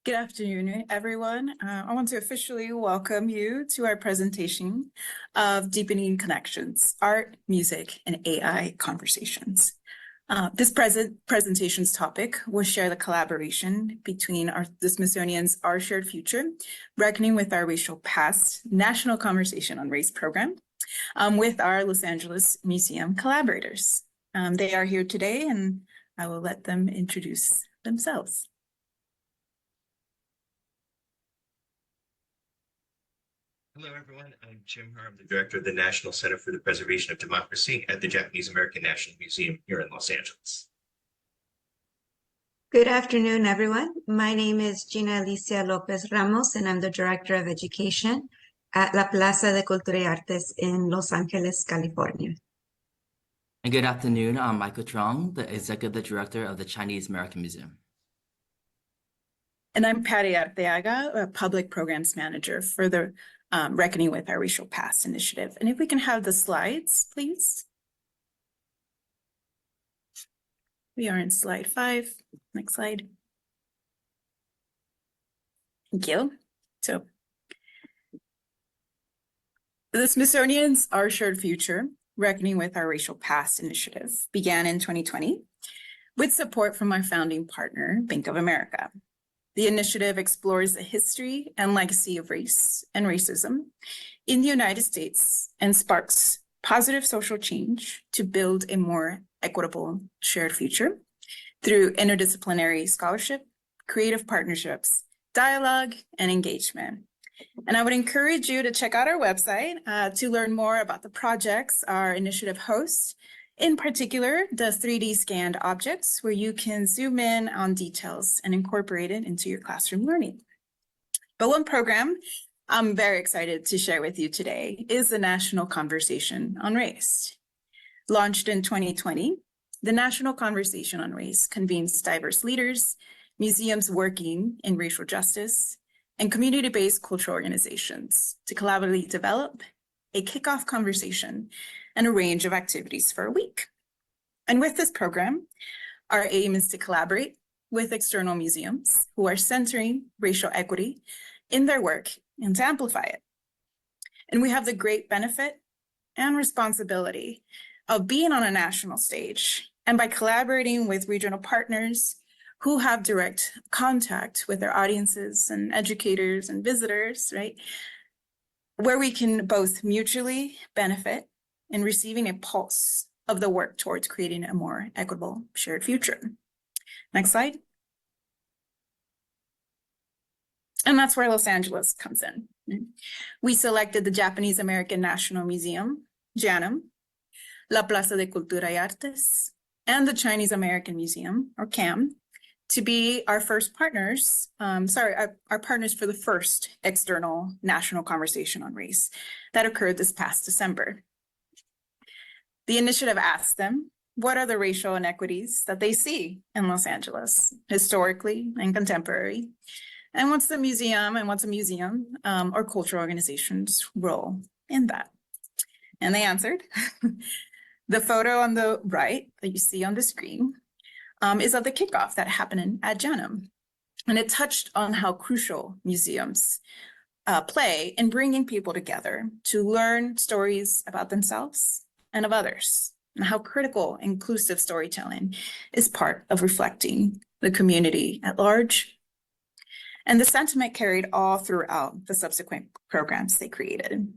Good afternoon, everyone. I want to officially welcome you to our presentation of Deepening Connections, Art, Music, and AI Conversations. This presentation's topic will share the collaboration between the Smithsonian's Our Shared Future, Reckoning with Our Racial Past National Conversation on Race program with our Los Angeles Museum collaborators. They are here today, and I will let them introduce themselves. Hello, everyone. I'm Jim Herr. I'm the director of the National Center for the Preservation of Democracy at the Japanese American National Museum here in Los Angeles. Good afternoon, everyone. My name is Gina Alicia Lopez Ramos, and I'm the Director of Education at La Plaza de Cultura y Artes in Los Angeles, California. And good afternoon. I'm Michael Trong, the Executive Director of the Chinese American Museum. And I'm Patty Arteaga, a Public Programs Manager for the Reckoning with Our Racial Past initiative. And if we can have the slides, please. We are in slide 5. Next slide. Thank you. So the Smithsonian's Our Shared Future, Reckoning with Our Racial Past initiative began in 2020 with support from our founding partner, Bank of America. The initiative explores the history and legacy of race and racism in the United States and sparks positive social change to build a more equitable shared future through interdisciplinary scholarship, creative partnerships, dialogue, and engagement. And I would encourage you to check out our website to learn more about the projects our initiative hosts, in particular, the 3D scanned objects where you can zoom in on details and incorporate it into your classroom learning. But one program I'm very excited to share with you today is the National Conversation on Race. Launched in 2020, the National Conversation on Race convenes diverse leaders, museums working in racial justice, and community-based cultural organizations to collaboratively develop a kickoff conversation and a range of activities for a week. And with this program, our aim is to collaborate with external museums who are centering racial equity in their work and to amplify it. And we have the great benefit and responsibility of being on a national stage, and by collaborating with regional partners who have direct contact with their audiences and educators and visitors, right? Where we can both mutually benefit in receiving a pulse of the work towards creating a more equitable shared future. Next slide. And that's where Los Angeles comes in. We selected the Japanese American National Museum, JANM, La Plaza de Cultura y Artes, and the Chinese American Museum, or CAM, to be our first partners, our partners for the first external national conversation on race that occurred this past December. The initiative asked them, what are the racial inequities that they see in Los Angeles, historically and contemporary? And what's the museum and what's a museum or cultural organization's role in that? And they answered. The photo on the right that you see on the screen is of the kickoff that happened at JANM. And it touched on how crucial museums play in bringing people together to learn stories about themselves and of others, and how critical inclusive storytelling is part of reflecting the community at large. And the sentiment carried all throughout the subsequent programs they created,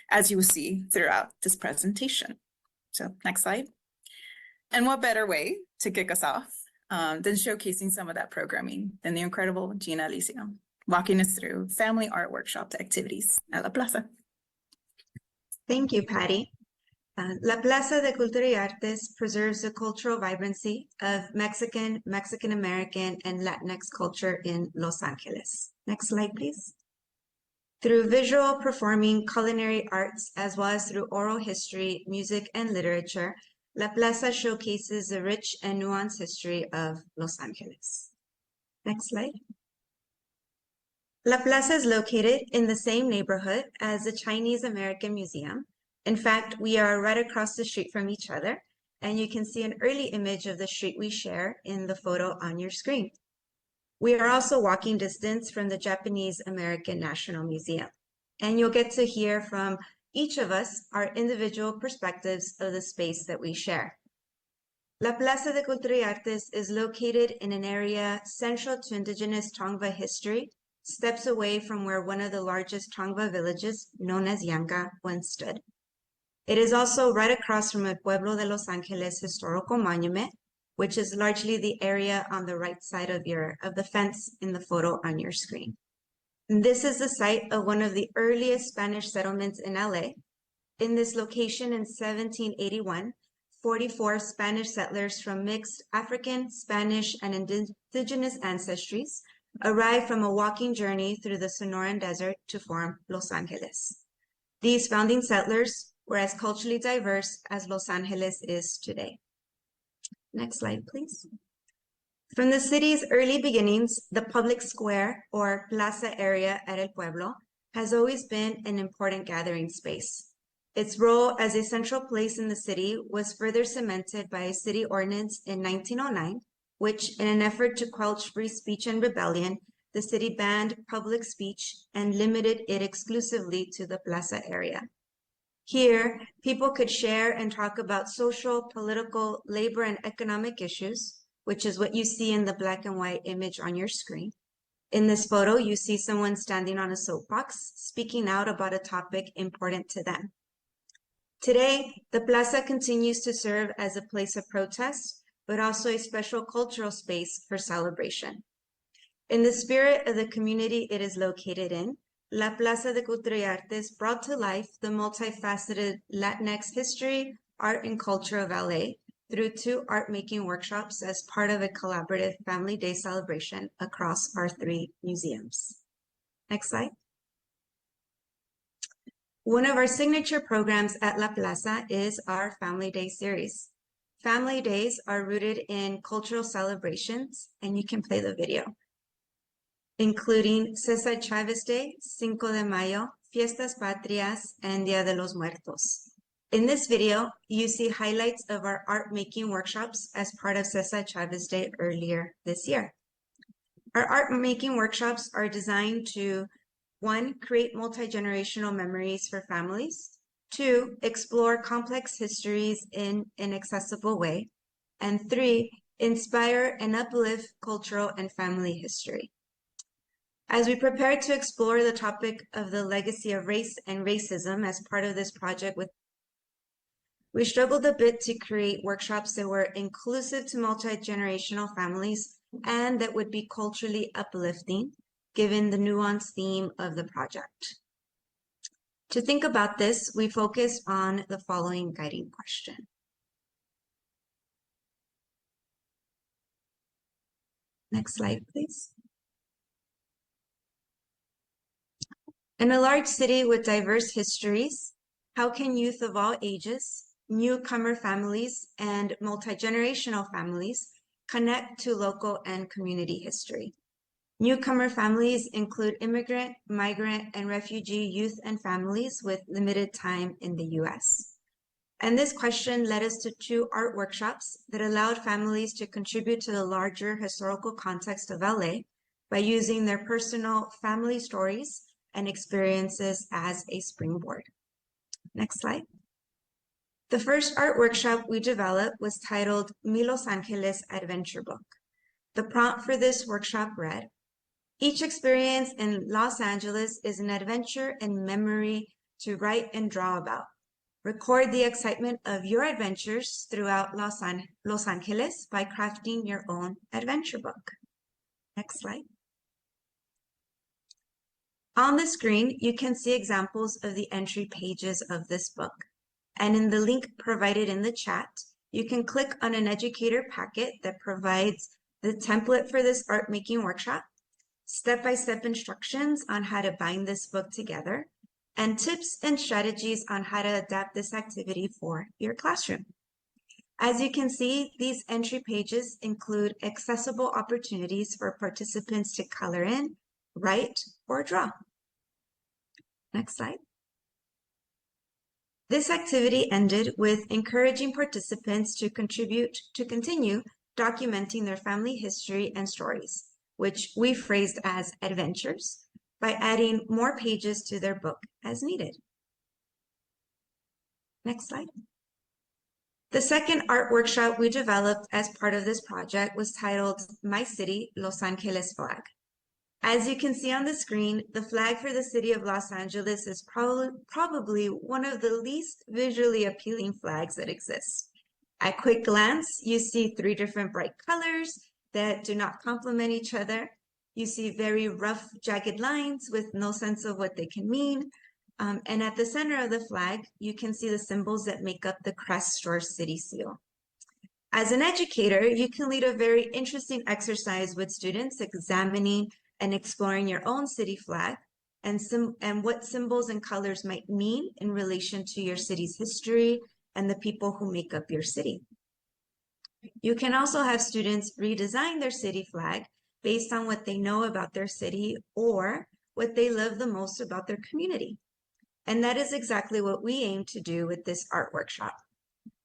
as you will see throughout this presentation. So next slide. And what better way to kick us off than showcasing some of that programming than the incredible Gina Alicia, walking us through family art workshop activities at La Plaza. Thank you, Patty. La Plaza de Cultura y Artes preserves the cultural vibrancy of Mexican, Mexican-American, and Latinx culture in Los Angeles. Next slide, please. Through visual, performing, culinary arts, as well as through oral history, music, and literature, La Plaza showcases the rich and nuanced history of Los Angeles. Next slide. La Plaza is located in the same neighborhood as the Chinese American Museum. In fact, we are right across the street from each other, and you can see an early image of the street we share in the photo on your screen. We are also walking distance from the Japanese American National Museum, and you'll get to hear from each of us our individual perspectives of the space that we share. La Plaza de Cultura y Artes is located in an area central to indigenous Tongva history, steps away from where one of the largest Tongva villages, known as Yanga, once stood. It is also right across from El Pueblo de Los Angeles Historical Monument, which is largely the area on the right side of the fence in the photo on your screen. And this is the site of one of the earliest Spanish settlements in LA. In this location in 1781, 44 Spanish settlers from mixed African, Spanish, and indigenous ancestries arrived from a walking journey through the Sonoran Desert to form Los Angeles. These founding settlers were as culturally diverse as Los Angeles is today. Next slide, please. From the city's early beginnings, the public square or plaza area at El Pueblo has always been an important gathering space. Its role as a central place in the city was further cemented by a city ordinance in 1909, which, in an effort to quench free speech and rebellion, the city banned public speech and limited it exclusively to the plaza area. Here, people could share and talk about social, political, labor, and economic issues, which is what you see in the black and white image on your screen. In this photo, you see someone standing on a soapbox, speaking out about a topic important to them. Today, the plaza continues to serve as a place of protest, but also a special cultural space for celebration. In the spirit of the community it is located in, La Plaza de Cultura y Artes brought to life the multifaceted Latinx history, art, and culture of LA through 2 art-making workshops as part of a collaborative Family Day celebration across our 3 museums. Next slide. One of our signature programs at La Plaza is our Family Day series. Family Days are rooted in cultural celebrations, and you can play the video, including Cesar Chavez Day, Cinco de Mayo, Fiestas Patrias, and Dia de los Muertos. In this video, you see highlights of our art-making workshops as part of Cesar Chavez Day earlier this year. Our art-making workshops are designed to 1, create multi-generational memories for families, 2, explore complex histories in an accessible way, and 3, inspire and uplift cultural and family history. As we prepare to explore the topic of the legacy of race and racism as part of this project, we struggled a bit to create workshops that were inclusive to multi-generational families and that would be culturally uplifting, given the nuanced theme of the project. To think about this, we focus on the following guiding question. Next slide, please. In a large city with diverse histories, how can youth of all ages, newcomer families, and multi-generational families connect to local and community history? Newcomer families include immigrant, migrant, and refugee youth and families with limited time in the U.S. And this question led us to 2 art workshops that allowed families to contribute to the larger historical context of LA by using their personal family stories and experiences as a springboard. Next slide. The first art workshop we developed was titled Mi Los Angeles Adventure Book. The prompt for this workshop read, each experience in Los Angeles is an adventure and memory to write and draw about. Record the excitement of your adventures throughout Los Angeles by crafting your own adventure book. Next slide. On the screen, you can see examples of the entry pages of this book. And in the link provided in the chat, you can click on an educator packet that provides the template for this art-making workshop, step-by-step instructions on how to bind this book together, and tips and strategies on how to adapt this activity for your classroom. As you can see, these entry pages include accessible opportunities for participants to color in, write, or draw. Next slide. This activity ended with encouraging participants to continue documenting their family history and stories. which we phrased as adventures, by adding more pages to their book as needed. Next slide. The second art workshop we developed as part of this project was titled My City, Los Angeles Flag. As you can see on the screen, the flag for the city of Los Angeles is probably one of the least visually appealing flags that exists. At quick glance, you see 3 different bright colors that do not complement each other. You see very rough, jagged lines with no sense of what they can mean. And at the center of the flag, you can see the symbols that make up the crest or city seal. As an educator, you can lead a very interesting exercise with students examining and exploring your own city flag and what symbols and colors might mean in relation to your city's history and the people who make up your city. You can also have students redesign their city flag based on what they know about their city or what they love the most about their community. And that is exactly what we aim to do with this art workshop.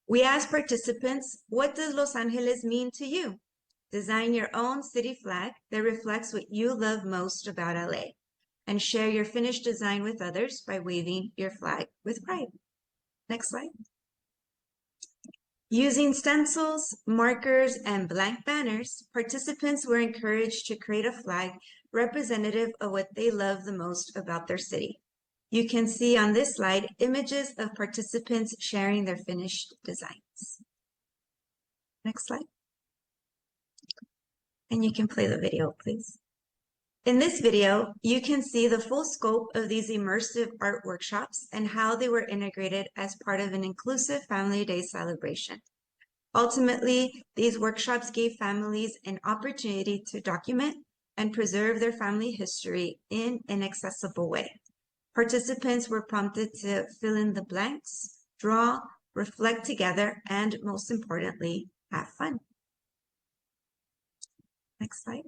We asked participants, what does Los Angeles mean to you? Design your own city flag that reflects what you love most about LA, and share your finished design with others by waving your flag with pride. Next slide. Using stencils, markers, and blank banners, participants were encouraged to create a flag representative of what they love the most about their city. You can see on this slide images of participants sharing their finished designs. Next slide. And you can play the video, please. In this video, you can see the full scope of these immersive art workshops and how they were integrated as part of an inclusive Family Day celebration. Ultimately, these workshops gave families an opportunity to document and preserve their family history in an accessible way. Participants were prompted to fill in the blanks, draw, reflect together, and most importantly, have fun. Next slide.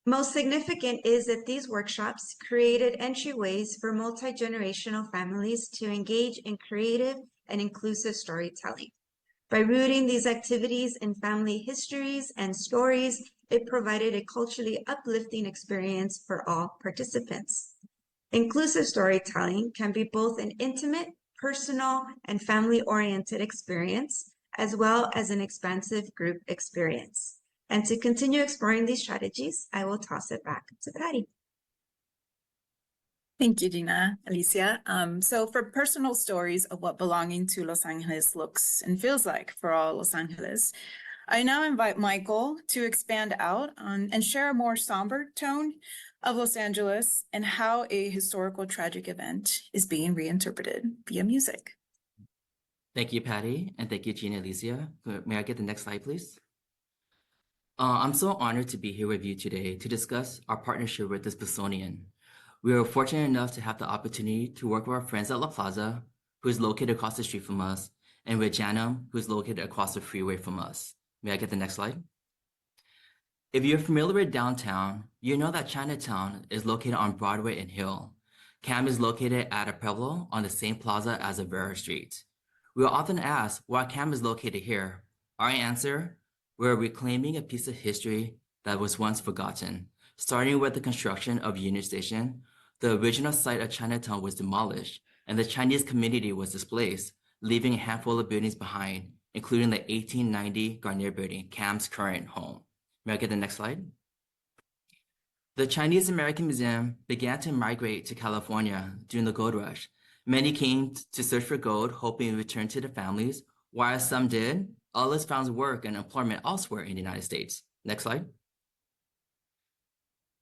Most significant is that these workshops created entryways for multi-generational families to engage in creative and inclusive storytelling. By rooting these activities in family histories and stories, it provided a culturally uplifting experience for all participants. Inclusive storytelling can be both an intimate, personal, and family-oriented experience, as well as an expansive group experience. And to continue exploring these strategies, I will toss it back to Patty. Thank you, Gina, Alicia. So for personal stories of what belonging to Los Angeles looks and feels like for all Los Angeles, I now invite Michael to expand out on and share a more somber tone of Los Angeles and how a historical tragic event is being reinterpreted via music. Thank you, Patty, and thank you, Gina, Alicia. May I get the next slide, please? I'm so honored to be here with you today to discuss our partnership with the Smithsonian. We are fortunate enough to have the opportunity to work with our friends at La Plaza, who is located across the street from us, and with JANM, who is located across the freeway from us. May I get the next slide? If you're familiar with downtown, you know that Chinatown is located on Broadway and Hill. CAM is located at a Pueblo on the same plaza as Rivera Street. We are often asked why CAM is located here. Our answer, we're reclaiming a piece of history that was once forgotten. Starting with the construction of Union Station, the original site of Chinatown was demolished, and the Chinese community was displaced, leaving a handful of buildings behind, including the 1890 Garnier Building, CAM's current home. May I get the next slide? The Chinese American Museum began to migrate to California during the gold rush. Many came to search for gold, hoping to return to their families. While some did, others found work and employment elsewhere in the United States. Next slide.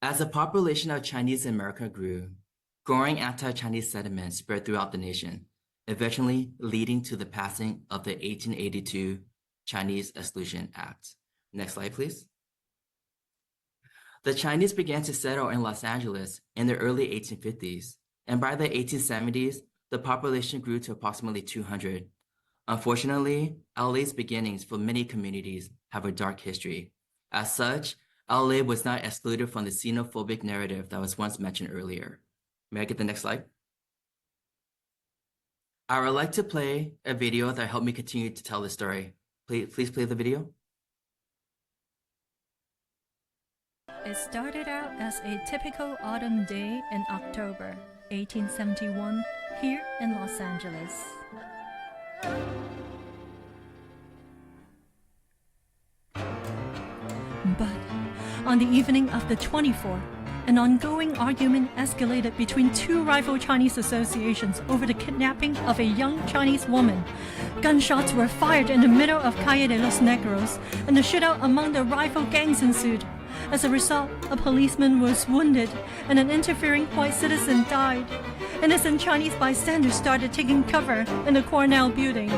As the population of Chinese America grew, growing anti-Chinese sentiment spread throughout the nation, eventually leading to the passing of the 1882 Chinese Exclusion Act. Next slide, please. The Chinese began to settle in Los Angeles in the early 1850s, and by the 1870s, the population grew to approximately 200. Unfortunately, LA's beginnings for many communities have a dark history. As such, LA was not excluded from the xenophobic narrative that was once mentioned earlier. May I get the next slide? I would like to play a video that helped me continue to tell this story. Please play the video. It started out as a typical autumn day in October 1871 here in Los Angeles. But on the evening of the 24th, an ongoing argument escalated between two rival Chinese associations over the kidnapping of a young Chinese woman. Gunshots were fired in the middle of Calle de los Negros, and a shootout among the rival gangs ensued. As a result, a policeman was wounded, and an interfering white citizen died. Innocent Chinese bystanders started taking cover in the Cornell building.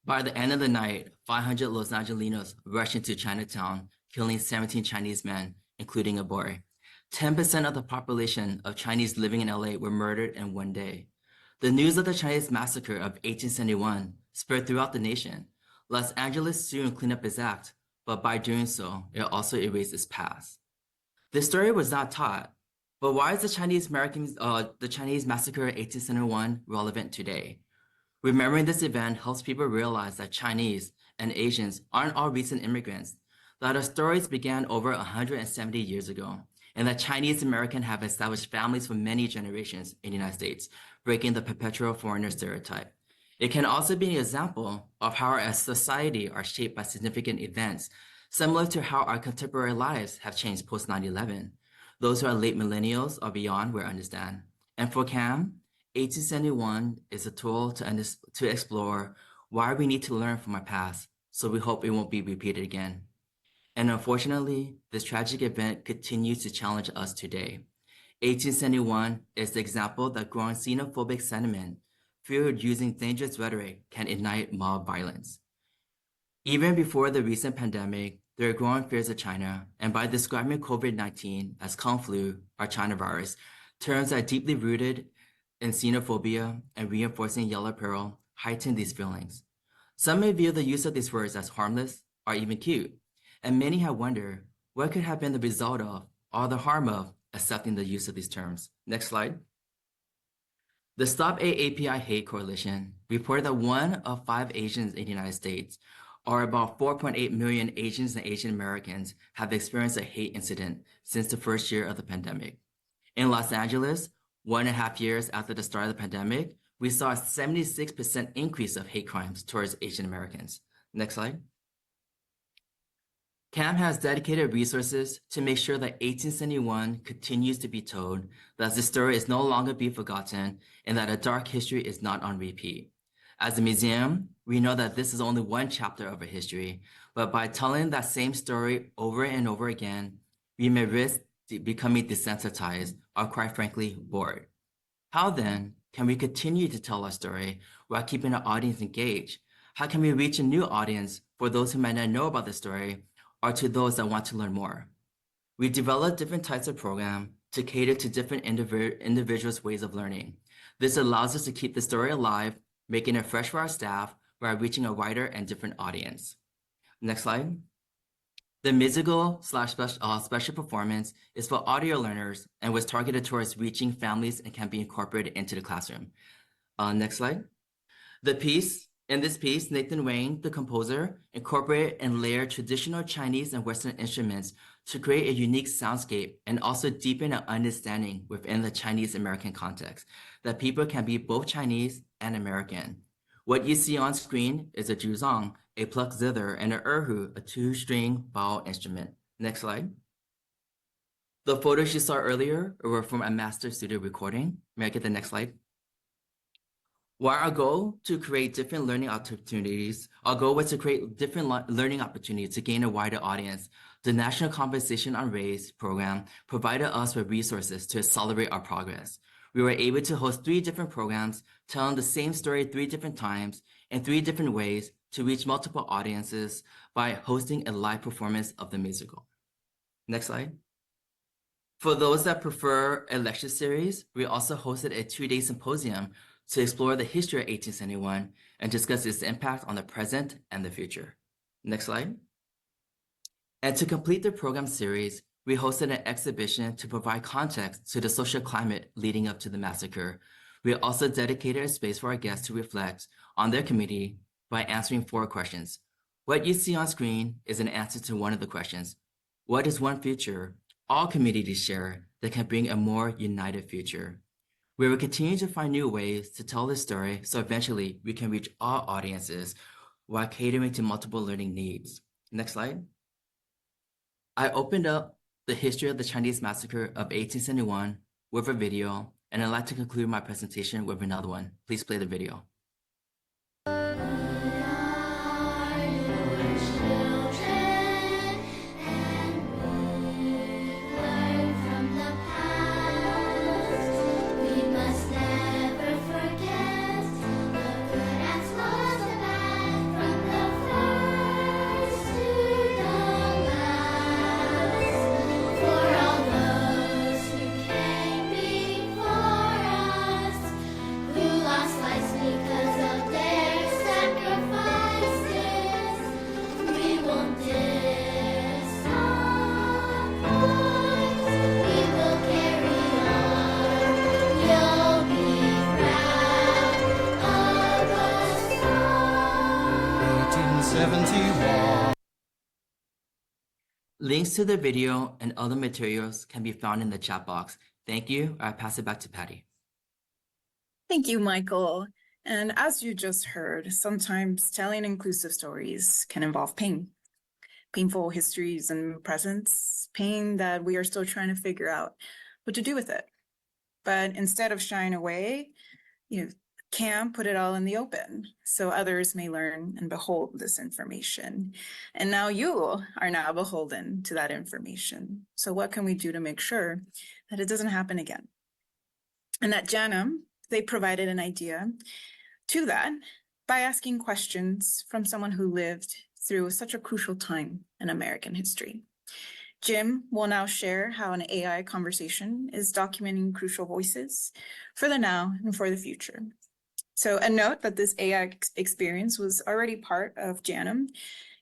By the end of the night, 500 Los Angelinos rushed into Chinatown, killing 17 Chinese men, including a boy. 10% of the population of Chinese living in LA were murdered in one day. The news of the Chinese massacre of 1871 spread throughout the nation. Los Angeles soon cleaned up its act, but by doing so, it also erased its past. This story was not taught, but why is the Chinese massacre of 1871 relevant today? Remembering this event helps people realize that Chinese and Asians aren't all recent immigrants, that our stories began over 170 years ago, and that Chinese Americans have established families for many generations in the United States, breaking the perpetual foreigner stereotype. It can also be an example of how our society are shaped by significant events, similar to how our contemporary lives have changed post 9/11. Those who are late millennials or beyond will understand. And for Cam, 1871 is a tool to explore why we need to learn from our past, so we hope it won't be repeated again. And unfortunately, this tragic event continues to challenge us today. 1871 is the example that growing xenophobic sentiment, fueled using dangerous rhetoric, can ignite mob violence. Even before the recent pandemic, there are growing fears of China, and by describing COVID-19 as Kung flu or China virus, terms that are deeply rooted in xenophobia and reinforcing yellow peril heighten these feelings. Some may view the use of these words as harmless or even cute, and many have wondered what could have been the result of or the harm of accepting the use of these terms. Next slide. The Stop AAPI Hate Coalition reported that 1 of 5 Asians in the United States, or about 4.8 million Asians and Asian Americans, have experienced a hate incident since the first year of the pandemic. In Los Angeles, 1.5 years after the start of the pandemic, we saw a 76% increase of hate crimes towards Asian Americans. Next slide. CAM has dedicated resources to make sure that 1871 continues to be told, that the story is no longer be forgotten, and that a dark history is not on repeat. As a museum, we know that this is only one chapter of our history, but by telling that same story over and over again, we may risk becoming desensitized or, quite frankly, bored. How then can we continue to tell our story while keeping our audience engaged? How can we reach a new audience for those who might not know about the story or to those that want to learn more? We develop different types of programs to cater to different individuals' ways of learning. This allows us to keep the story alive, making it fresh for our staff while reaching a wider and different audience. Next slide. The musical/special performance is for audio learners and was targeted towards reaching families and can be incorporated into the classroom. Next slide. In this piece, Nathan Wayne, the composer, incorporated and layered traditional Chinese and Western instruments to create a unique soundscape and also deepen an understanding within the Chinese American context that people can be both Chinese and American. What you see on screen is a zhuzong, a plucked zither, and an erhu, a 2-string bow instrument. Next slide. The photos you saw earlier were from a master studio recording. May I get the next slide? While our goal to create different learning opportunities, our goal was to create different learning opportunities to gain a wider audience. The National Conversation on Race program provided us with resources to accelerate our progress. We were able to host 3 different programs, telling the same story 3 different times in 3 different ways to reach multiple audiences by hosting a live performance of the musical. Next slide. For those that prefer a lecture series, we also hosted a 2-day symposium to explore the history of 1871 and discuss its impact on the present and the future. Next slide. And to complete the program series, we hosted an exhibition to provide context to the social climate leading up to the massacre. We also dedicated a space for our guests to reflect on their community by answering 4 questions. What you see on screen is an answer to one of the questions. What is one future all communities share that can bring a more united future? We will continue to find new ways to tell this story so eventually we can reach all audiences while catering to multiple learning needs. Next slide. I opened up the history of the Chinese massacre of 1871 with a video, and I'd like to conclude my presentation with another one. Please play the video. Links to the video and other materials can be found in the chat box. Thank you. I pass it back to Patty. Thank you, Michael. And as you just heard, sometimes telling inclusive stories can involve pain, painful histories and presents, pain that we are still trying to figure out what to do with it. But instead of shying away, CAM put it all in the open so others may learn and behold this information. And now you are now beholden to that information. So what can we do to make sure that it doesn't happen again? And at JANM, they provided an idea to that by asking questions from someone who lived through such a crucial time in American history. Jim will now share how an AI conversation is documenting crucial voices for the now and for the future. So a note that this AI experience was already part of JANM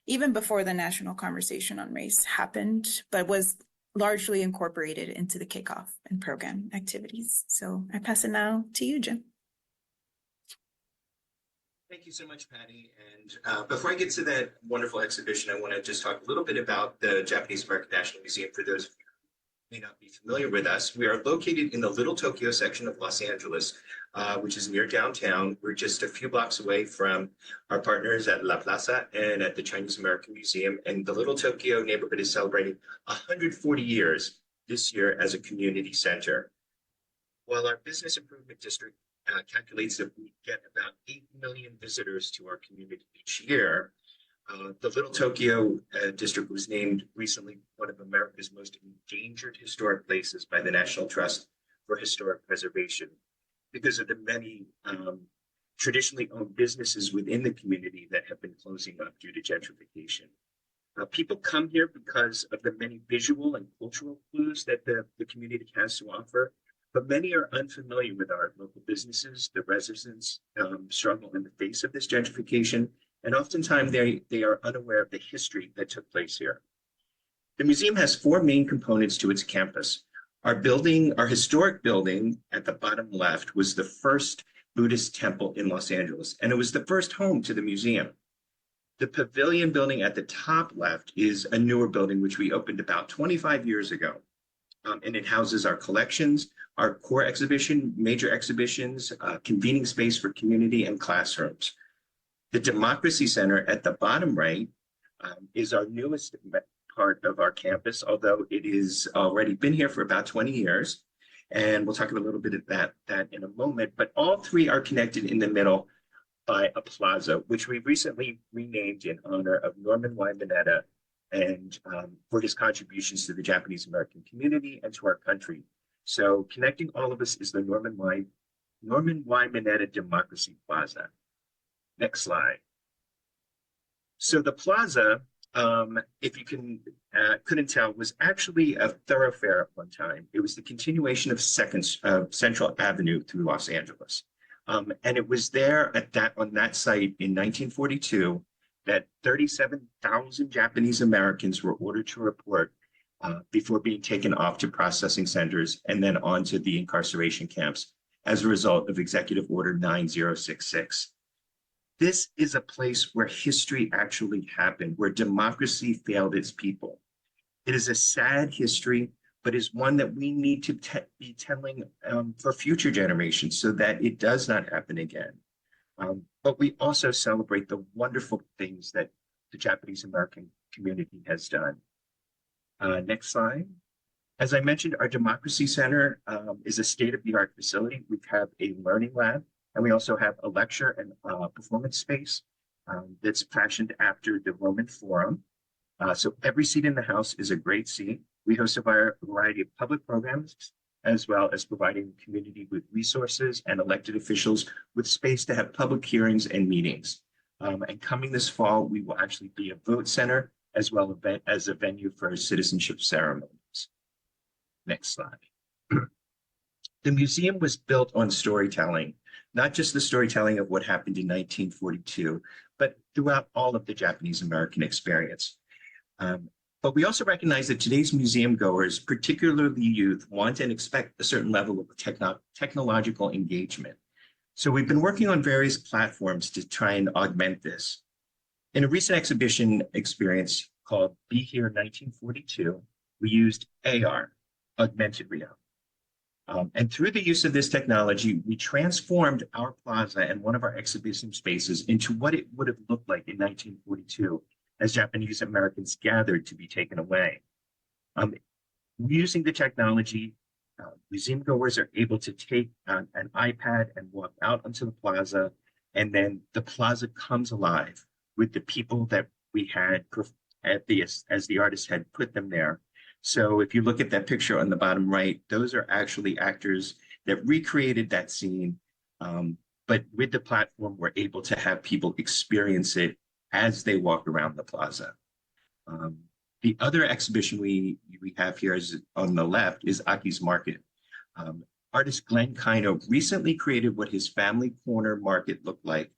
even before the national conversation on race happened, but was largely incorporated into the kickoff and program activities. So I pass it now to you, Jim. Thank you so much, Patty. And before I get to that wonderful exhibition, I want to just talk a little bit about the Japanese American National Museum. For those of you who may not be familiar with us, we are located in the Little Tokyo section of Los Angeles, which is near downtown. We're just a few blocks away from our partners at La Plaza and at the Chinese American Museum. And the Little Tokyo neighborhood is celebrating 140 years this year as a community center. While our business improvement district calculates that we get about 8 million visitors to our community each year, the Little Tokyo district was named recently one of America's most endangered historic places by the National Trust for Historic Preservation because of the many traditionally owned businesses within the community that have been closing up due to gentrification. People come here because of the many visual and cultural clues that the community has to offer, but many are unfamiliar with our local businesses. The residents struggle in the face of this gentrification, and oftentimes they are unaware of the history that took place here. The museum has 4 main components to its campus. Our historic building at the bottom left was the first Buddhist temple in Los Angeles, and it was the first home to the museum. The pavilion building at the top left is a newer building, which we opened about 25 years ago. And it houses our collections, our core exhibition, major exhibitions, convening space for community and classrooms. The Democracy Center at the bottom right is our newest part of our campus, although it has already been here for about 20 years. And we'll talk a little bit about that in a moment. But all 3 are connected in the middle by a plaza, which we recently renamed in honor of Norman Y. Mineta and for his contributions to the Japanese American community and to our country. So connecting all of us is the Norman Y. Mineta Democracy Plaza. Next slide. So the plaza, if you couldn't tell, was actually a thoroughfare at one time. It was the continuation of Central Avenue through Los Angeles. And it was there on that site in 1942 that 37,000 Japanese Americans were ordered to report before being taken off to processing centers and then on to the incarceration camps as a result of Executive Order 9066. this is a place where history actually happened, where democracy failed its people. It is a sad history, but is one that we need to be telling for future generations so that it does not happen again. But we also celebrate the wonderful things that the Japanese American community has done. Next slide. As I mentioned, our Democracy Center is a state-of-the-art facility. We have a learning lab, and we also have a lecture and performance space that's fashioned after the Roman Forum. So every seat in the house is a great seat. We host a variety of public programs, as well as providing the community with resources and elected officials with space to have public hearings and meetings. And coming this fall, we will actually be a vote center as well as a venue for citizenship ceremonies. Next slide. The museum was built on storytelling, not just the storytelling of what happened in 1942, but throughout all of the Japanese American experience. But we also recognize that today's museum goers, particularly youth, want and expect a certain level of technological engagement. So we've been working on various platforms to try and augment this. In a recent exhibition experience called Be Here 1942, we used AR, augmented reality. And through the use of this technology, we transformed our plaza and one of our exhibition spaces into what it would have looked like in 1942 as Japanese Americans gathered to be taken away. Using the technology, museum goers are able to take an iPad and walk out onto the plaza, and then the plaza comes alive with the people that we had as the artist had put them there. So if you look at that picture on the bottom right, those are actually actors that recreated that scene. But with the platform, we're able to have people experience it as they walk around the plaza. The other exhibition we have here is on the left is Aki's Market. Artist Glenn Kino recently created what his family corner market looked like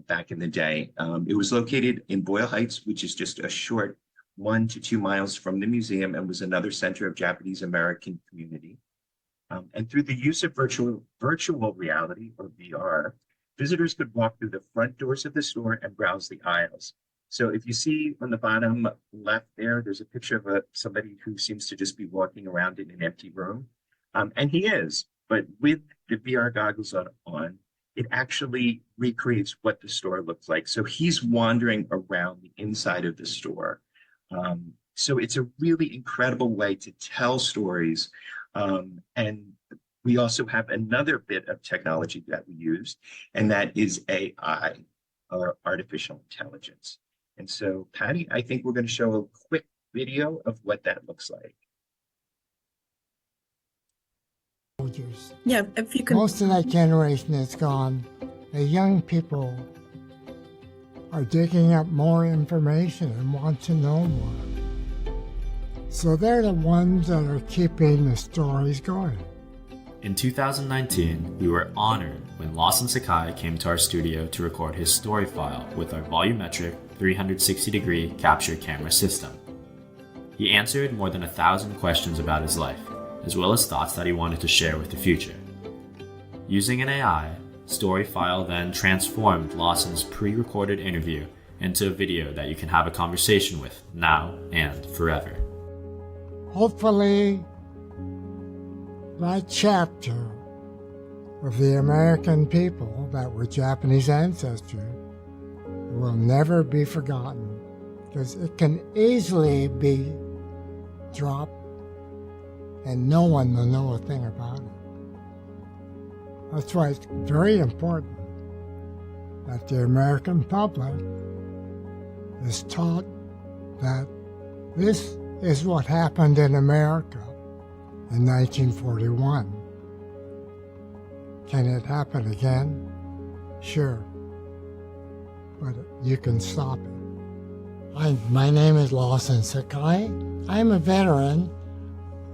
back in the day. It was located in Boyle Heights, which is just a short 1 to 2 miles from the museum, and was another center of Japanese American community. And through the use of virtual reality, or VR, visitors could walk through the front doors of the store and browse the aisles. So if you see on the bottom left there, there's a picture of somebody who seems to just be walking around in an empty room. And he is, but with the VR goggles on, it actually recreates what the store looks like. So he's wandering around the inside of the store. So it's a really incredible way to tell stories. And we also have another bit of technology that we use, and that is AI, or artificial intelligence. And so, Patty, I think we're going to show a quick video of what that looks like. Soldiers. Yeah, if you can. Most of that generation is gone. The young people are digging up more information and want to know more. So they're the ones that are keeping the stories going. In 2019, we were honored when Lawson Sakai came to our studio to record his story file with our volumetric 360-degree capture camera system. He answered more than 1,000 questions about his life, as well as thoughts that he wanted to share with the future. Using an AI, StoryFile then transformed Lawson's pre-recorded interview into a video that you can have a conversation with now and forever. Hopefully, that chapter of the American people that were Japanese ancestry will never be forgotten, because it can easily be dropped and no one will know a thing about it. That's why it's very important that the American public is taught that this is what happened in America in 1941. Can it happen again? Sure. But you can stop it. My name is Lawson Sakai. I'm a veteran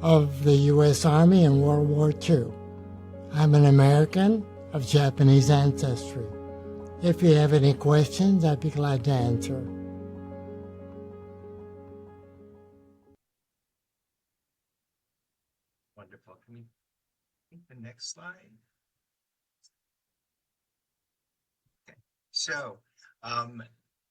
of the U.S. Army in World War II. I'm an American of Japanese ancestry. If you have any questions, I'd be glad to answer. Wonderful. Can we take the next slide? Okay. So,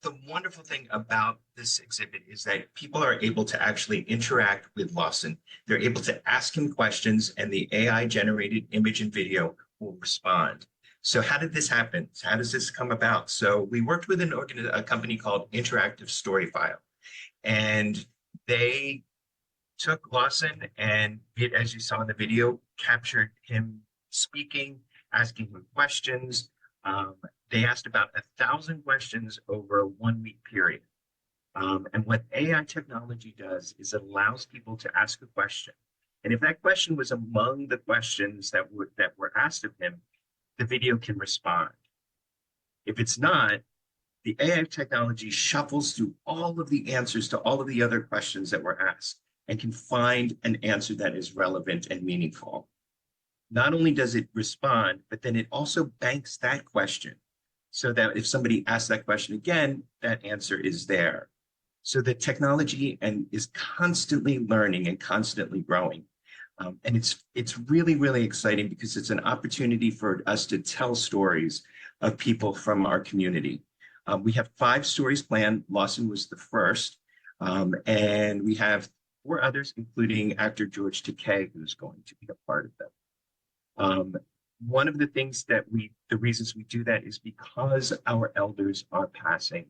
the wonderful thing about this exhibit is that people are able to actually interact with Lawson. They're able to ask him questions, and the AI generated image and video will respond. So how did this happen? How does this come about? So we worked with a company called Interactive Storyfile, and they took Lawson and it, as you saw in the video, captured him speaking, asking him questions. They asked about 1,000 questions over a 1-week period. And what AI technology does is it allows people to ask a question. And if that question was among the questions that were asked of him, the video can respond. If it's not, the AI technology shuffles through all of the answers to all of the other questions that were asked and can find an answer that is relevant and meaningful. Not only does it respond, but then it also banks that question so that if somebody asks that question again, that answer is there. So the technology is constantly learning and constantly growing. And it's really, really exciting because it's an opportunity for us to tell stories of people from our community. We have 5 stories planned. Lawson was the first. And we have 4 others, including actor George Takei, who's going to be a part of them. One of the things the reasons we do that is because our elders are passing.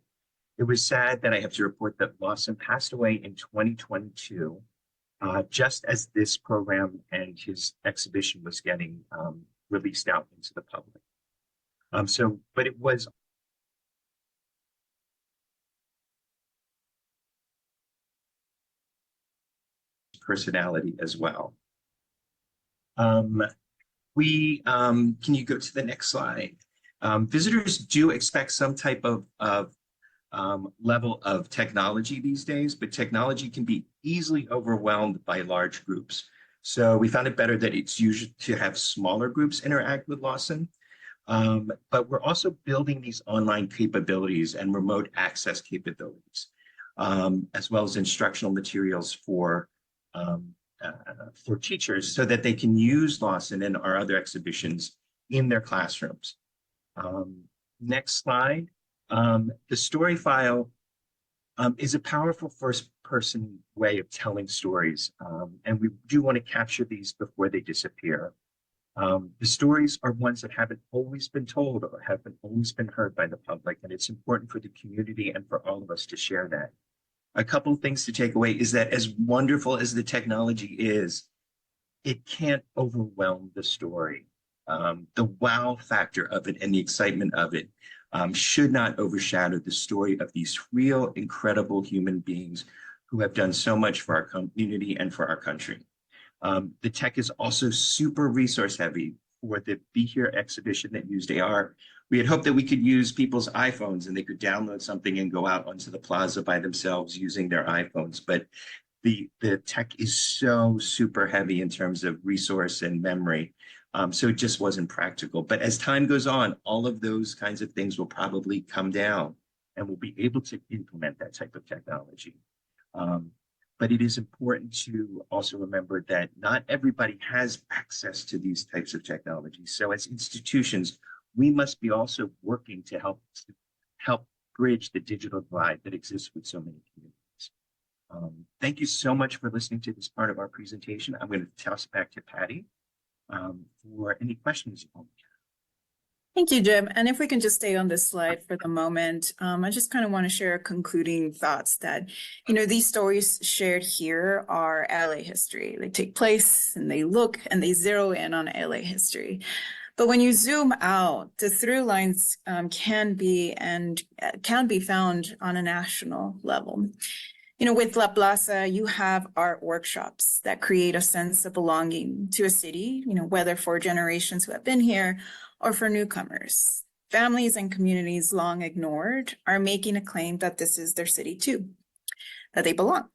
It was sad that I have to report that Lawson passed away in 2022, just as this program and his exhibition was getting released out into the public. But it was personality as well. Can you go to the next slide? Visitors do expect some type of level of technology these days, but technology can be easily overwhelmed by large groups. So we found it better that it's usually to have smaller groups interact with Lawson. But we're also building these online capabilities and remote access capabilities, as well as instructional materials for teachers so that they can use Lawson and our other exhibitions in their classrooms. Next slide. The story file is a powerful first-person way of telling stories, and we do want to capture these before they disappear. The stories are ones that haven't always been told or haven't always been heard by the public, and it's important for the community and for all of us to share that. A couple of things to take away is that as wonderful as the technology is, it can't overwhelm the story. The wow factor of it and the excitement of it should not overshadow the story of these real, incredible human beings who have done so much for our community and for our country. The tech is also super resource heavy. For the Be Here exhibition that used AR, we had hoped that we could use people's iPhones and they could download something and go out onto the plaza by themselves using their iPhones. But the tech is so super heavy in terms of resource and memory. So it just wasn't practical. But as time goes on, all of those kinds of things will probably come down and we'll be able to implement that type of technology. But it is important to also remember that not everybody has access to these types of technologies. So as institutions, we must be also working to help bridge the digital divide that exists with so many communities. Thank you so much for listening to this part of our presentation. I'm going to toss it back to Patty for any questions you want. Thank you, Jim. And if we can just stay on this slide for the moment, I just kind of want to share concluding thoughts that, these stories shared here are LA history. They take place and they look and they zero in on LA history. But when you zoom out, the through lines can be found on a national level. With La Plaza, you have art workshops that create a sense of belonging to a city, whether for generations who have been here or for newcomers. Families and communities long ignored are making a claim that this is their city too, that they belong.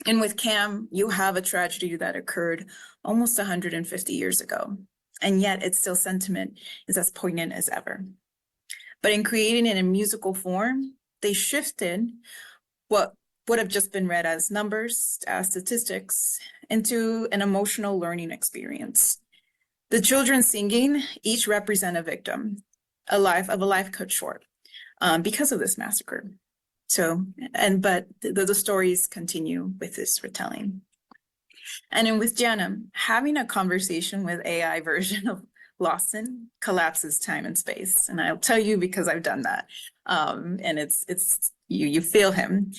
And with CAM, you have a tragedy that occurred almost 150 years ago, and yet its still sentiment is as poignant as ever. But in creating it in musical form, they shifted what would have just been read as numbers, as statistics, into an emotional learning experience. The children singing each represent a victim, a life cut short because of this massacre. So, but the stories continue with this retelling. And then with Jana, having a conversation with AI version of Lawson collapses time and space. And I'll tell you because I've done that. And it's you feel him.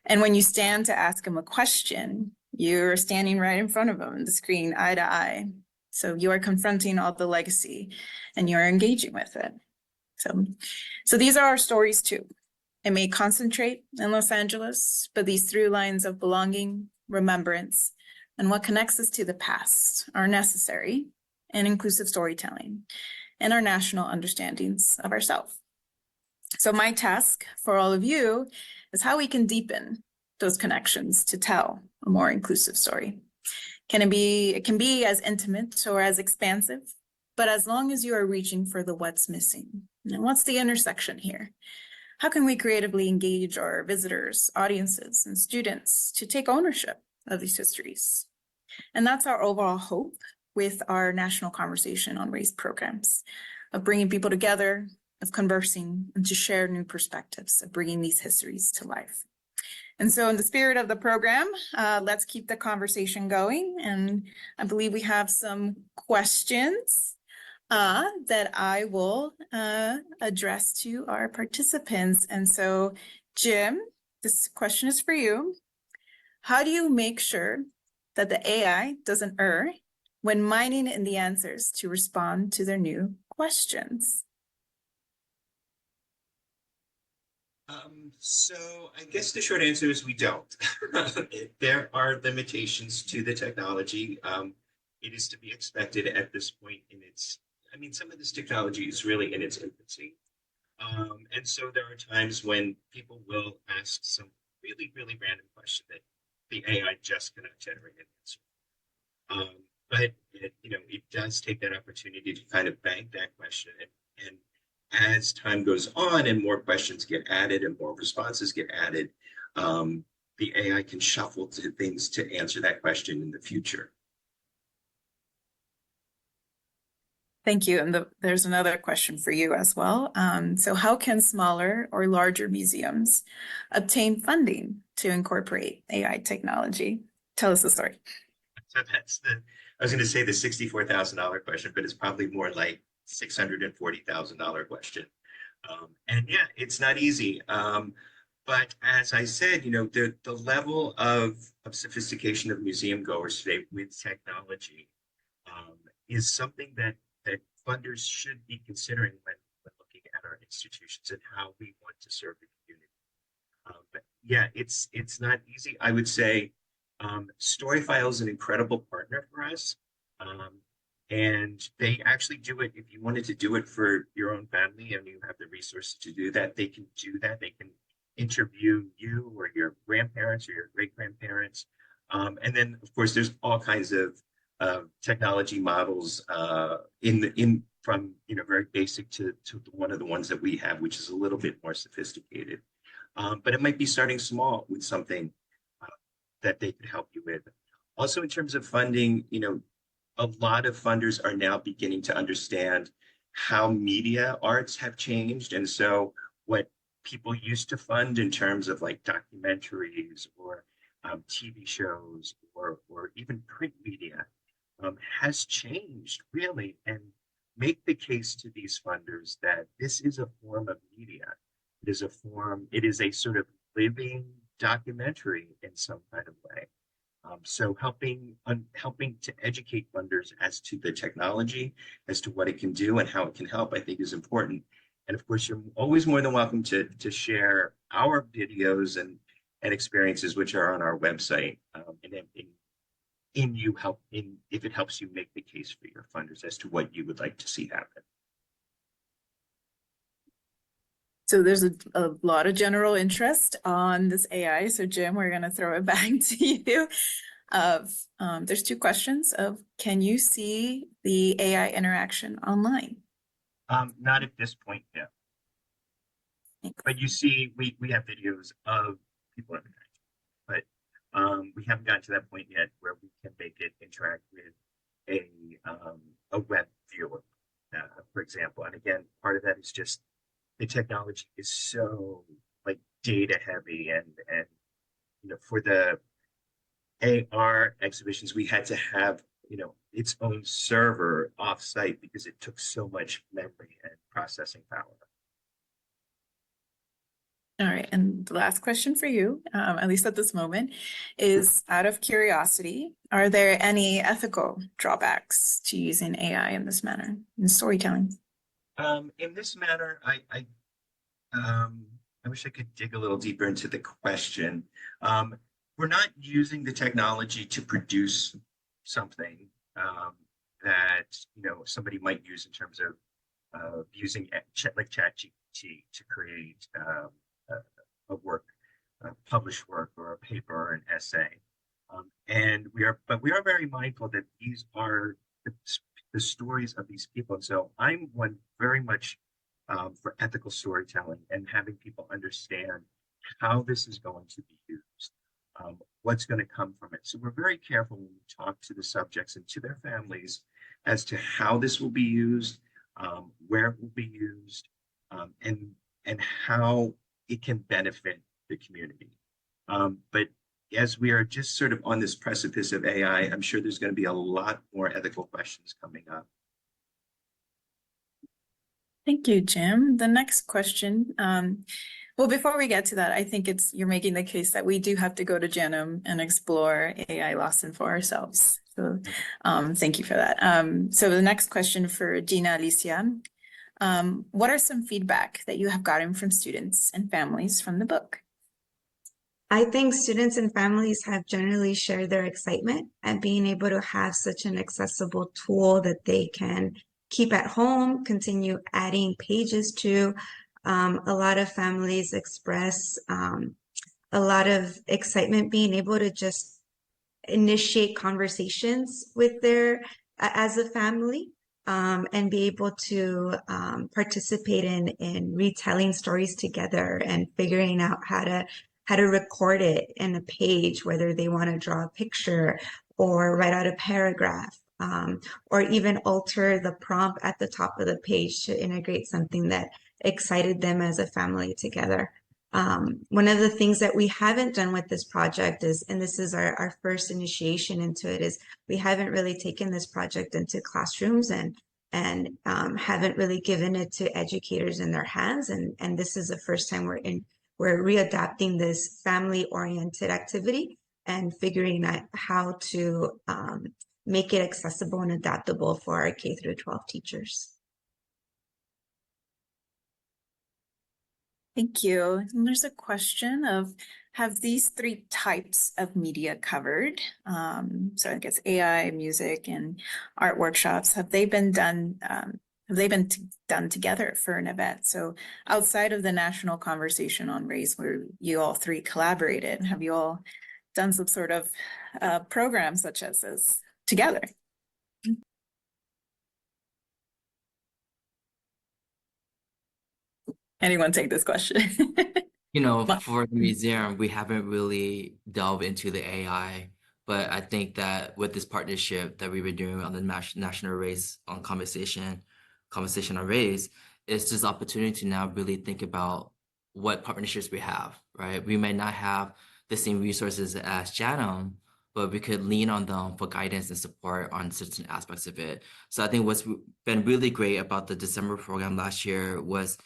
And when you stand to ask him a question, you're standing right in front of him on the screen, eye to eye. So you are confronting all the legacy and you're engaging with it. So these are our stories too. It may concentrate in Los Angeles, but these through lines of belonging, remembrance, and what connects us to the past are necessary in inclusive storytelling and our national understandings of ourselves. So my task for all of you is how we can deepen those connections to tell a more inclusive story. It can be as intimate or as expansive, but as long as you are reaching for the what's missing. And what's the intersection here? How can we creatively engage our visitors, audiences, and students to take ownership of these histories? And that's our overall hope with our national conversation on race programs, of bringing people together, of conversing, and to share new perspectives, of bringing these histories to life. And so in the spirit of the program, let's keep the conversation going. And I believe we have some questions that I will address to our participants. And so, Jim, this question is for you. How do you make sure that the AI doesn't err when mining in the answers to respond to their new questions? So I guess the short answer is we don't. There are limitations to the technology. It is to be expected at this point in its, some of this technology is really in its infancy. And so there are times when people will ask some really, really random question that the AI just cannot generate an answer. But it does take that opportunity to kind of bank that question. And as time goes on and more questions get added and more responses get added, the AI can shuffle to things to answer that question in the future. Thank you. And there's another question for you as well. So how can smaller or larger museums obtain funding to incorporate AI technology? Tell us the story. So I was going to say the $64,000 question, but it's probably more like $640,000 question. And yeah, it's not easy. But as I said, the level of sophistication of museum goers today with technology is something that funders should be considering when looking at our institutions and how we want to serve the community. But yeah, it's not easy. I would say Storyfile is an incredible partner for us. And they actually do it. If you wanted to do it for your own family and you have the resources to do that, they can do that. They can interview you or your grandparents or your great grandparents. And then, of course, there's all kinds of technology models from very basic to one of the ones that we have, which is a little bit more sophisticated. But it might be starting small with something that they could help you with. Also, in terms of funding, a lot of funders are now beginning to understand how media arts have changed. And so what people used to fund in terms of like documentaries or TV shows or even print media has changed really, and make the case to these funders that this is a form of media. It is a sort of living documentary in some kind of way. So helping to educate funders as to the technology, as to what it can do and how it can help, I think is important. And of course, you're always more than welcome to share our videos and experiences, which are on our website. If it helps you make the case for your funders as to what you would like to see happen. So there's a lot of general interest on this AI. So Jim, we're going to throw it back to you. There's two questions of, can you see the AI interaction online? Not at this point, no. Thanks. But you see, we have videos of people interacting, but we haven't gotten to that point yet where we can make it interact with a web viewer. for example. And again, part of that is just the technology is so like data heavy, and for the AR exhibitions, we had to have its own server offsite because it took so much memory and processing power. All right, and the last question for you, at least at this moment, is out of curiosity, are there any ethical drawbacks to using AI in this manner, in storytelling? In this manner, I wish I could dig a little deeper into the question. We're not using the technology to produce something that somebody might use in terms of using like ChatGPT to create a work, a published work, or a paper, or an essay. But we are very mindful that these are the stories of these people. And so I'm one very much for ethical storytelling and having people understand how this is going to be used, what's going to come from it. So we're very careful when we talk to the subjects and to their families as to how this will be used, where it will be used, and how it can benefit the community. But as we are just sort of on this precipice of AI, I'm sure there's going to be a lot more ethical questions coming up. Thank you, Jim. The next question, well, before we get to that, I think you're making the case that we do have to go to Janum and explore AI Lawson for ourselves. So thank you for that. So the next question for Gina Alicia, what are some feedback that you have gotten from students and families from the book? I think students and families have generally shared their excitement at being able to have such an accessible tool that they can keep at home, continue adding pages to. A lot of families express a lot of excitement being able to just initiate conversations with as a family, and be able to participate in retelling stories together and figuring out how to record it in a page, whether they want to draw a picture or write out a paragraph, or even alter the prompt at the top of the page to integrate something that excited them as a family together. One of the things that we haven't done with this project is, and this is our first initiation into it, is we haven't really taken this project into classrooms and haven't really given it to educators in their hands. And this is the first time we're readapting this family-oriented activity and figuring out how to make it accessible and adaptable for our K through 12 teachers. Thank you. And there's a question of, have these three types of media covered? So I guess AI, music, and art workshops, have they been done together for an event? So outside of the national conversation on race, where you all three collaborated, have you all done some sort of program such as this together? Anyone take this question? For the museum, we haven't really delved into the AI, but I think that with this partnership that we've been doing on the national race on conversation on race, it's just opportunity to now really think about what partnerships we have, right? We may not have the same resources as Janum, but we could lean on them for guidance and support on certain aspects of it. So I think what's been really great about the December program last year was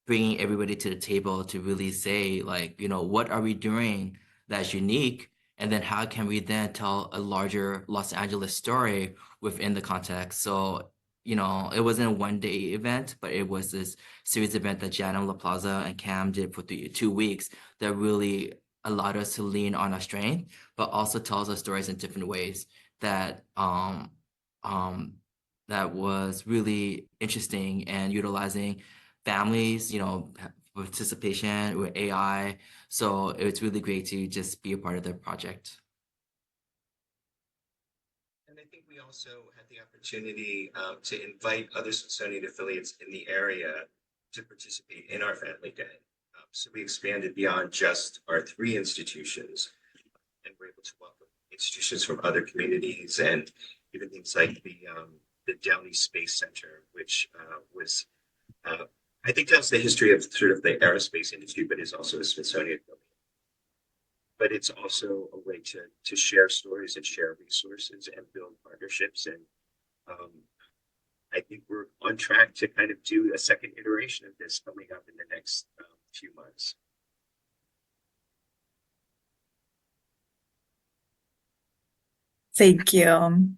bringing everybody to the table to really say, like, what are we doing that's unique? And then how can we then tell a larger Los Angeles story within the context? So, it wasn't a one-day event, but it was this series event that Janum, La Plaza, and Cam did for 2 weeks that really allowed us to lean on our strength, but also tells us stories in different ways that that was really interesting, and utilizing families, participation with AI. So it's really great to just be a part of the project. And I think we also had the opportunity to invite other Smithsonian affiliates in the area to participate in our Family Day. So we expanded beyond just our 3 institutions, and we're able to welcome institutions from other communities, and even things like the the Downey Space Center, which was, I think tells the history of sort of the aerospace industry, but is also a Smithsonian building. But it's also a way to share stories and share resources and build partnerships. And I think we're on track to kind of do a second iteration of this coming up in the next few months. Thank you.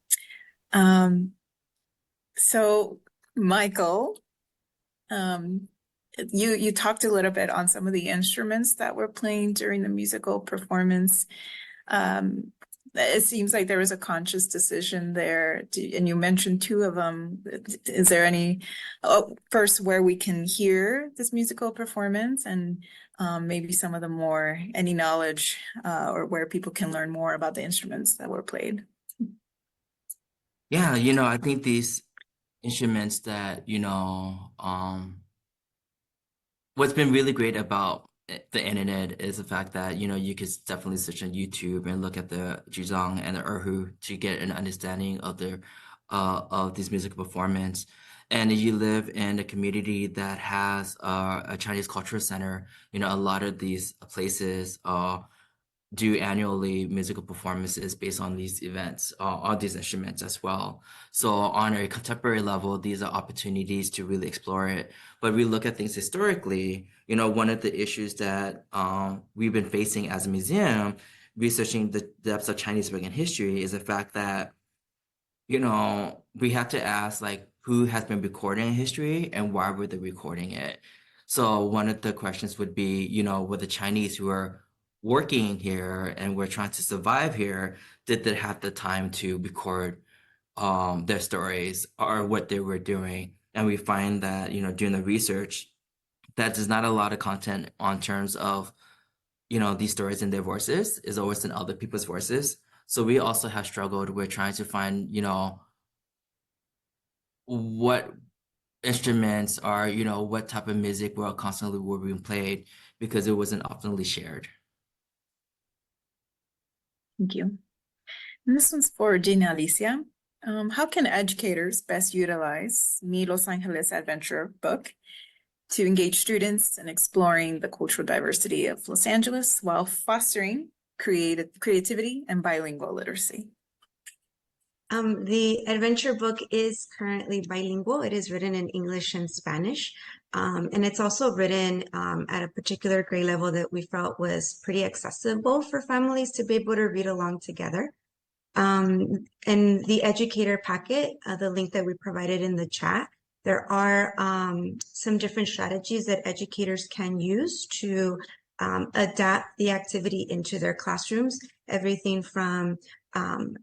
So Michael, you talked a little bit on some of the instruments that were playing during the musical performance. It seems like there was a conscious decision there, and you mentioned two of them. Is there any, first, where we can hear this musical performance, and maybe some of the more, any knowledge or where people can learn more about the instruments that were played? Yeah, I think these instruments that, what's been really great about the internet is the fact that, you could definitely search on YouTube and look at the Juzong and the Erhu to get an understanding of of this musical performance. And if you live in a community that has a Chinese cultural center, a lot of these places do annually musical performances based on these events, on these instruments as well. So on a contemporary level, these are opportunities to really explore it. But we look at things historically, one of the issues that we've been facing as a museum, researching the depths of Chinese spoken history, is the fact that, we have to ask, like, who has been recording history and why were they recording it? So one of the questions would be, were the Chinese who are working here and we're trying to survive here, did they have the time to record their stories or what they were doing? And we find that, doing the research, that there's not a lot of content on terms of, these stories in their voices, is always in other people's voices. So we also have struggled with trying to find, what instruments are, what type of music were constantly being played, because it wasn't oftenly shared. Thank you. And this one's for Gina Alicia. How can educators best utilize Mi Los Angeles Adventure book to engage students in exploring the cultural diversity of Los Angeles while fostering creativity and bilingual literacy? The adventure book is currently bilingual. It is written in English and Spanish. And it's also written at a particular grade level that we felt was pretty accessible for families to be able to read along together. In the educator packet, the link that we provided in the chat, there are some different strategies that educators can use to adapt the activity into their classrooms. Everything from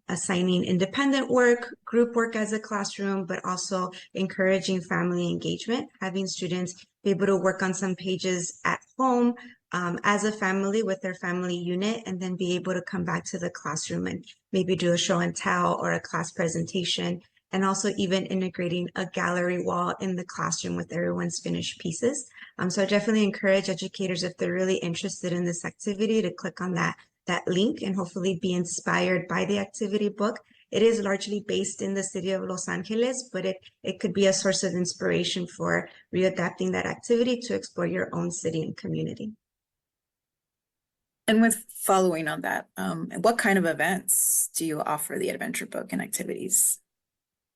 assigning independent work, group work as a classroom, but also encouraging family engagement, having students be able to work on some pages at home as a family with their family unit, and then be able to come back to the classroom and maybe do a show and tell or a class presentation, and also even integrating a gallery wall in the classroom with everyone's finished pieces. So I definitely encourage educators, if they're really interested in this activity, to click on that link and hopefully be inspired by the activity book. It is largely based in the city of Los Angeles, but it could be a source of inspiration for readapting that activity to explore your own city and community. And with following on that, what kind of events do you offer the adventure book and activities?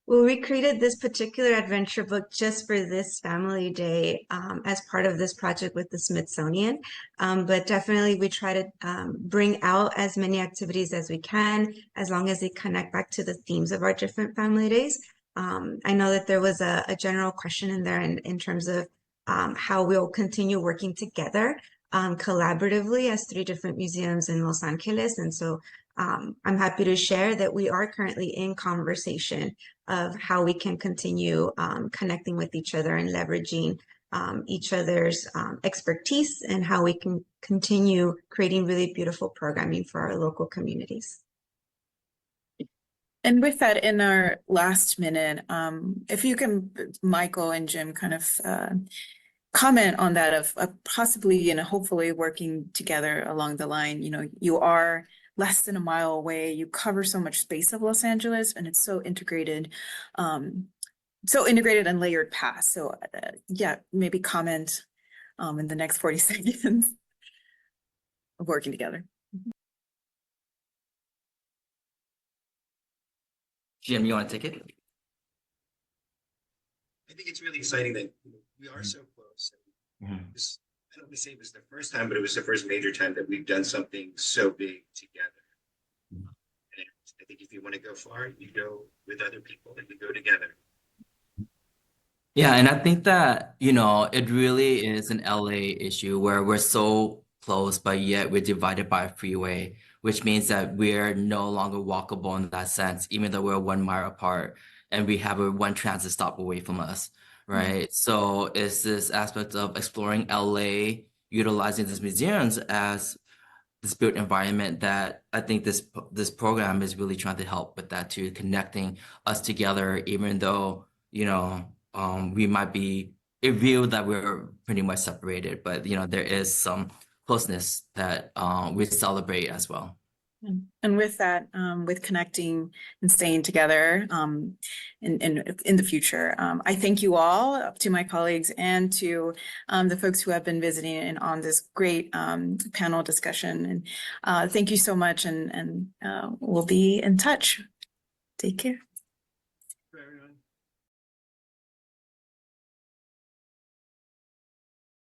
Well, we created this particular adventure book just for this family day as part of this project with the Smithsonian. But definitely we try to bring out as many activities as we can, as long as they connect back to the themes of our different family days. I know that there was a general question in there in terms of how we'll continue working together collaboratively as 3 different museums in Los Angeles. And so I'm happy to share that we are currently in conversation of how we can continue connecting with each other and leveraging each other's expertise, and how we can continue creating really beautiful programming for our local communities. And with that, in our last minute, if you can, Michael and Jim, kind of comment on that of possibly, hopefully working together along the line. You are less than a mile away. You cover so much space of Los Angeles, and it's so integrated and layered past. So yeah, maybe comment in the next 40 seconds of working together. Jim, you want to take it? I think it's really exciting that we are so close. Mhm. I don't want to say it was the first time, but it was the first major time that we've done something so big together. And I think if you want to go far, you go with other people and we go together. Yeah, and I think that, it really is an LA issue where we're so close, but yet we're divided by a freeway, which means that we're no longer walkable in that sense, even though we're 1 mile apart and we have a one transit stop away from us, right? So it's this aspect of exploring LA, utilizing these museums as this built environment that I think this program is really trying to help with that too, connecting us together, even though, we might be revealed that we're pretty much separated, but there is some closeness that we celebrate as well. And with that, with connecting and staying together in the future, I thank you all, to my colleagues and to the folks who have been visiting and on this great panel discussion. And thank you so much, and we'll be in touch. Take care.